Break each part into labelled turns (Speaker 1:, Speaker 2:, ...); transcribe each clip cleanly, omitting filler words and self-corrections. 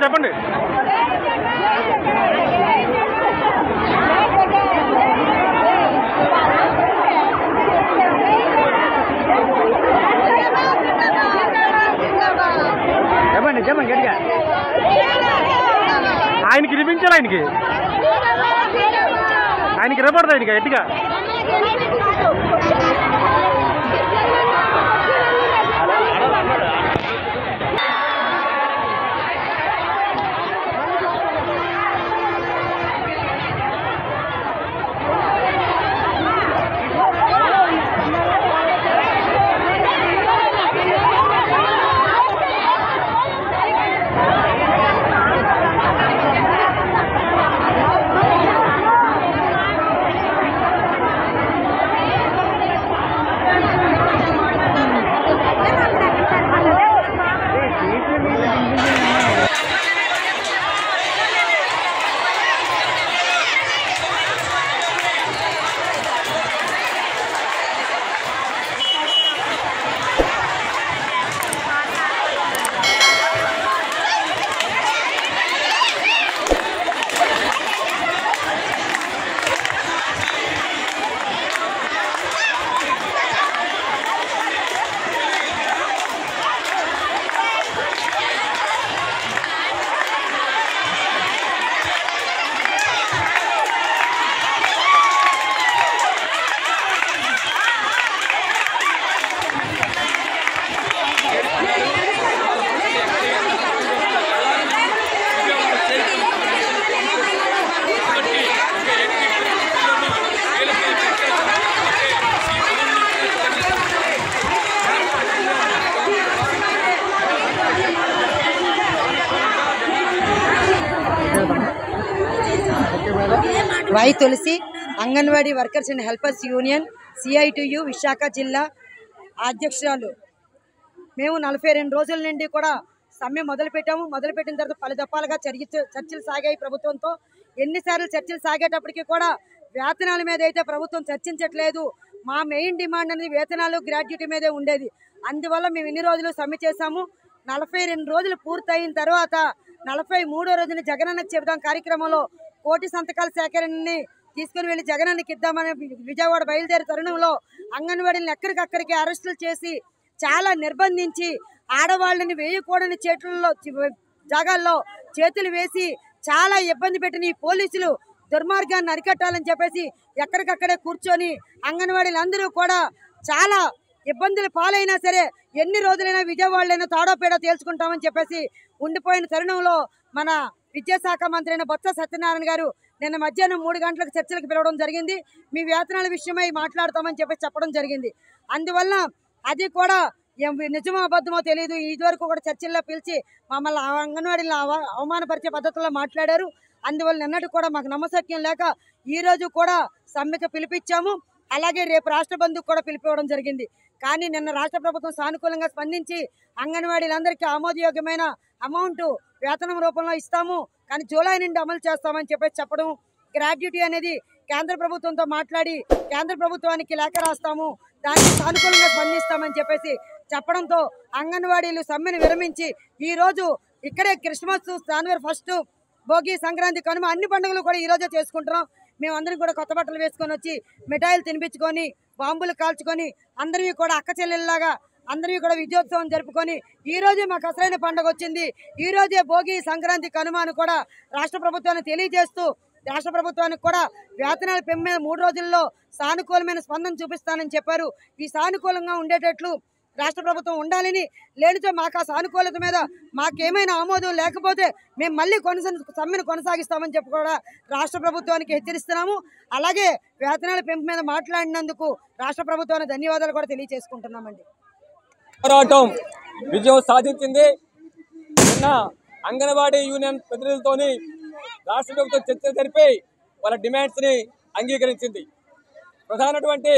Speaker 1: చెప్పండి. చెప్పండి చెప్పండి గట్టిగా. ఆయనకి వినిపించాలి, ఆయనకి వినపడదు, ఆయనకి గట్టిగా.
Speaker 2: Y Tulasi anganwadi workers and helpers union CITU Visakha జిల్లా అధ్యక్షురాలు. మేము 42 రోజుల నుండి కూడా సమ్మె మొదలుపెట్టాము. మొదలుపెట్టిన తర్వాత పలు దఫాలుగా చర్చలు సాగాయి ప్రభుత్వంతో. ఎన్నిసార్లు చర్చలు సాగేటప్పటికీ కూడా వేతనాల మీద అయితే ప్రభుత్వం చర్చించట్లేదు. మా మెయిన్ డిమాండ్ అనేది వేతనాలు, గ్రాడ్యుటీ మీదే ఉండేది. అందువల్ల మేము ఇన్ని రోజులు సమ్మె చేశాము. 42 రోజులు పూర్తయిన తర్వాత 43వ రోజున జగనన్నకు చెబుదాం కార్యక్రమంలో కోటి సంతకాల సేకరణని తీసుకుని వెళ్ళి జగనన్నకి ఇద్దామని విజయవాడ బయలుదేరే తరుణంలో అంగన్వాడీలను ఎక్కడికక్కడికి అరెస్టులు చేసి చాలా నిర్బంధించి ఆడవాళ్ళని వేయకూడని జాగాల్లో చేతులు వేసి చాలా ఇబ్బంది పెట్టిన ఈ పోలీసులు దుర్మార్గాన్ని అరికట్టాలని చెప్పేసి ఎక్కడికక్కడే కూర్చొని అంగన్వాడీలు అందరూ కూడా చాలా ఇబ్బందులు పాలైనా సరే ఎన్ని రోజులైనా విజయవాడలైనా తాడోపేడో తేల్చుకుంటామని చెప్పేసి ఉండిపోయిన తరుణంలో మన విద్యాశాఖ మంత్రి అయిన బొత్స సత్యనారాయణ గారు నిన్న మధ్యాహ్నం 3 గంటలకు చర్చలకు పిలవడం జరిగింది. మీ వేతనాల విషయమై మాట్లాడతామని చెప్పేసి చెప్పడం జరిగింది. అందువల్ల అది కూడా నిజమో అబద్ధమో తెలియదు. ఇదివరకు కూడా చర్చల్లో పిలిచి మమ్మల్ని అంగన్వాడీలో అవమానపరిచే పద్ధతుల్లో మాట్లాడారు. అందువల్ల నిన్నటి కూడా మాకు నమ్మశక్యం లేక ఈరోజు కూడా సమ్మెకు పిలిపించాము. అలాగే రేపు రాష్ట్ర బంధుకు కూడా పిలిపివ్వడం జరిగింది. కానీ నిన్న రాష్ట్ర ప్రభుత్వం సానుకూలంగా స్పందించి అంగన్వాడీలందరికీ ఆమోదయోగ్యమైన అమౌంట్ వేతనం రూపంలో ఇస్తాము, కానీ జూలై నుండి అమలు చేస్తామని చెప్పేసి చెప్పడం, గ్రాడ్యుటీ అనేది కేంద్ర ప్రభుత్వంతో మాట్లాడి కేంద్ర ప్రభుత్వానికి లేఖ రాస్తాము, దానికి సానుకూలంగా స్పందిస్తామని చెప్పేసి చెప్పడంతో అంగన్వాడీలు సమ్మెను విరమించి ఈరోజు ఇక్కడే క్రిస్మస్, జనవరి 1, భోగి, సంక్రాంతి, కనుమ అన్ని పండుగలు కూడా ఈరోజే చేసుకుంటున్నాం. మేమందరం కూడా కొత్త బట్టలు వేసుకొని వచ్చి మిఠాయిలు తినిపించుకొని బాంబులు కాల్చుకొని అందరివి కూడా అక్క చెల్లెల్లాగా అందరివి కూడా విజయోత్సవం జరుపుకొని ఈ రోజే మాకు అసలైన పండుగ వచ్చింది, ఈ రోజే భోగి, సంక్రాంతి, కనుమను కూడా రాష్ట్ర ప్రభుత్వాన్ని తెలియజేస్తూ రాష్ట్ర ప్రభుత్వానికి కూడా వేతనాల పెంపు మీద 3 రోజుల్లో సానుకూలమైన స్పందన చూపిస్తానని చెప్పారు. ఈ సానుకూలంగా ఉండేటట్లు రాష్ట్ర ప్రభుత్వం ఉండాలని, లేనిచో మాకు ఆ సానుకూలత మీద మాకేమైనా ఆమోదం లేకపోతే మేము మళ్ళీ సమ్మెను కొనసాగిస్తామని చెప్పి కూడా రాష్ట్ర ప్రభుత్వానికి హెచ్చరిస్తున్నాము. అలాగే వేతనాల పెంపు మీద మాట్లాడినందుకు రాష్ట్ర ప్రభుత్వానికి ధన్యవాదాలు కూడా తెలియజేసుకుంటున్నామండి.
Speaker 3: పోరాటం విజయం సాధించింది. నిన్న అంగన్వాడీ యూనియన్ ప్రతినిధులతోని రాష్ట్ర ప్రభుత్వం చర్చ జరిపి వాళ్ళ డిమాండ్స్ ని అంగీకరించింది. ప్రధానటువంటి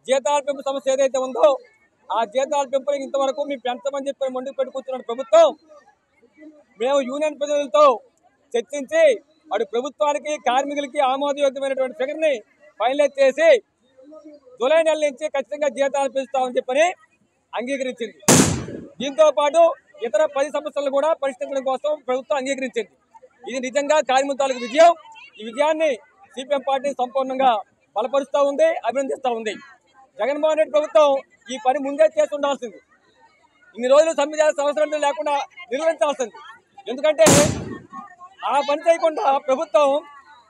Speaker 3: జీతాల పెంపు సమస్య ఏదైతే ఉందో ఆ జీతాల పెంపుని ఇంతవరకు మేము పెంచమని చెప్పి మొండి పెట్టి కూర్చున్న ప్రభుత్వం, మేము యూనియన్ ప్రతినిధులతో చర్చించి అటు ప్రభుత్వానికి కార్మికులకి ఆమోదయోగ్యమైనటువంటి ఫిగర్ ని ఫైనలైజ్ చేసి జూలై నెల నుంచి ఖచ్చితంగా జీతాలు పెంచుతామని చెప్పని అంగీకరించింది. దీంతో పాటు ఇతర 10 సమస్యలను కూడా పరిష్కరించడం కోసం ప్రభుత్వం అంగీకరించింది. ఇది నిజంగా కార్మికుల తాలూకు విజయం. ఈ విజయాన్ని సిపిఎం పార్టీ సంపూర్ణంగా బలపరుస్తూ ఉంది, అభినందిస్తూ ఉంది. జగన్మోహన్ రెడ్డి ప్రభుత్వం ఈ పని ముందే చేసి ఉండాల్సింది. ఇన్ని రోజులు సమ్మె చేయాల్సిన అవసరం లేకుండా నిర్వహించాల్సింది. ఎందుకంటే ఆ పని చేయకుండా ప్రభుత్వం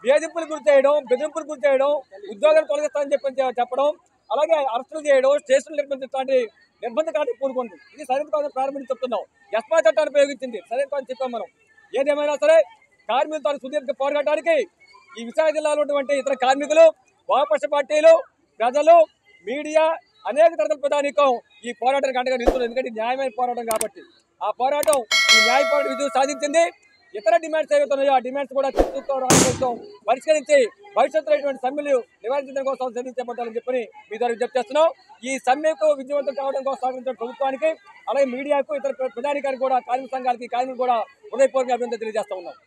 Speaker 3: వేధింపులు గురి చేయడం, బెదిరింపులు గురి చేయడం, ఉద్యోగాలు తొలగిస్తామని చెప్పడం, అలాగే అరెస్టులు చేయడం, స్టేషన్లు నిర్బంధించడానికి నిర్బంధకాన్ని పూనుకుంది. ఇది సరైన కాదని ప్రారంభించి చెప్తున్నాం. ఎస్మా చట్టాన్ని ఉపయోగించింది, సరైన కాదని చెప్పాం మనం. ఏదేమైనా సరే కార్మికులతో సుదీర్ఘ పోరాటానికి ఈ విశాఖ జిల్లాలో ఉన్నటువంటి ఇతర కార్మికులు, వామపక్ష పార్టీలు, ప్రజలు, మీడియా, అనేక తరగతుల ప్రధానికం ఈ పోరాటానికి అండగా నిలుస్తున్నారు. ఎందుకంటే న్యాయమైన పోరాటం కాబట్టి ఆ పోరాటం ఈ న్యాయ పోరాటం విజయం సాధించింది. ఇతర డిమాండ్స్ ఏవైతున్నాయో ఆ డిమాండ్స్ కూడా చర్చతో రాష్ట్రం పరిష్కరించి భవిష్యత్తులో సమ్మెలు నివారించడం కోసం చర్యలు చేపట్టాలని చెప్పని మీ ద్వారా విజ్ఞప్తి చేస్తున్నాం. ఈ సమ్మెకు విజయవంతం కావడం కోసం సహకరించిన ప్రభుత్వానికి, అలాగే మీడియాకు, ఇతర ప్రధానికానికి కూడా, కార్మిక సంఘాలకి, కార్మికులు కూడా హృదయపూర్వక అభినందనలు తెలియజేస్తా ఉన్నాం.